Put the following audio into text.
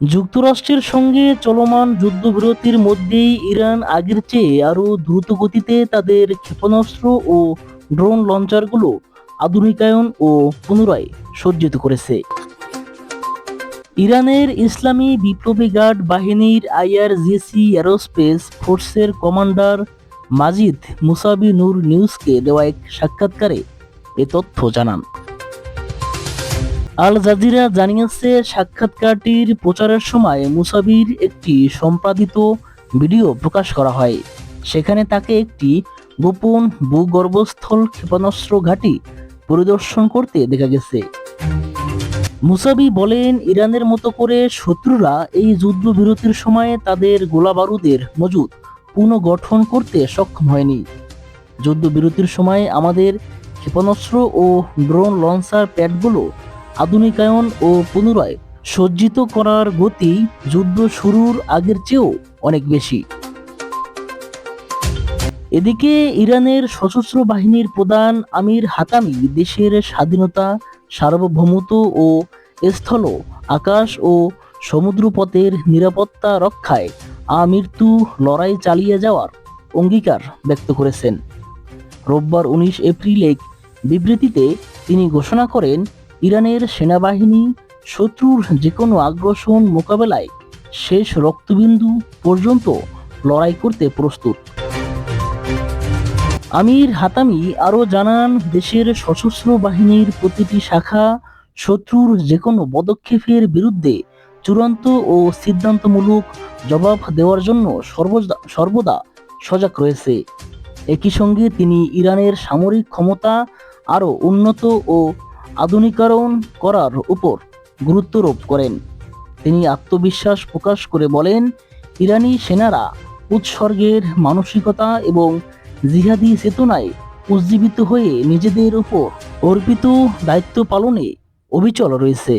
যুক্তরাষ্ট্রের সঙ্গে চলমান যুদ্ধবিরতির মধ্যেই ইরান আগের চেয়ে আরও দ্রুত গতিতে তাদের ক্ষেপণাস্ত্র ও ড্রোন লঞ্চারগুলো আধুনিকায়ন ও পুনরায় সজ্জিত করেছে। ইরানের ইসলামী বিপ্লবী গার্ড বাহিনীর আইআরজিসি এরোস্পেস ফোর্সের কমান্ডার মাজিদ মুসাবি নূর নিউজকে দেওয়া এক সাক্ষাৎকারে এ তথ্য জানান। আল জাজিরা জানিয়েছে, সাক্ষাৎকারটির প্রচারের সময় মুসাবির একটি সম্পাদিত ভিডিও প্রকাশ করা হয়। সেখানে তাকে একটি গোপন ভূগর্ভস্থল ক্ষেপণাস্ত্র ঘাঁটি পরিদর্শন করতে দেখা গেছে। মুসাবি বলেন, ইরানের মতো করে শত্রুরা এই যুদ্ধবিরতির সময়ে তাদের গোলাবারুদের মজুদ পুনর্গঠন করতে সক্ষম হয়নি। যুদ্ধবিরতির সময় আমাদের ক্ষেপণাস্ত্র ও ড্রোন লঞ্চার প্যাডগুলো আধুনিকায়ন ও পুনরায় সজ্জিত করার গতি যুদ্ধ শুরুর আগের চেয়েও অনেক বেশি। এদিকে ইরানের সশস্ত্র বাহিনীর প্রধান আমির হাতামি দেশের স্বাধীনতা, সার্বভৌমত্ব ও স্থল, আকাশ ও সমুদ্রপথের নিরাপত্তা রক্ষায় আমৃত্যু লড়াই চালিয়ে যাওয়ার অঙ্গীকার ব্যক্ত করেছেন। রোববার 19 এপ্রিল এক বিবৃতিতে তিনি ঘোষণা করেন, ইরানের সেনাবাহিনী শত্রুর যেকোনো আগ্রাসন মোকাবেলায় শেষ রক্তবিন্দু পর্যন্ত লড়াই করতে প্রস্তুত। আমির হাতামি আরও জানান, দেশের সশস্ত্র বাহিনীর প্রতিটি শাখা শত্রুর যেকোনো পদক্ষেপের বিরুদ্ধে চূড়ান্ত ও সিদ্ধান্তমূলক জবাব দেওয়ার জন্য সর্বদা সজাগ রয়েছে। একই সঙ্গে তিনি ইরানের সামরিক ক্ষমতা আরও উন্নত ও আধুনিকায়ন করার উপর গুরুত্বারোপ করেন। তিনি আত্মবিশ্বাস প্রকাশ করে বলেন, ইরানি সেনারা উৎসর্গের মানসিকতা এবং জিহাদি চেতনায় উজ্জীবিত হয়ে নিজেদের উপর অর্পিত দায়িত্ব পালনে অবিচল রয়েছে।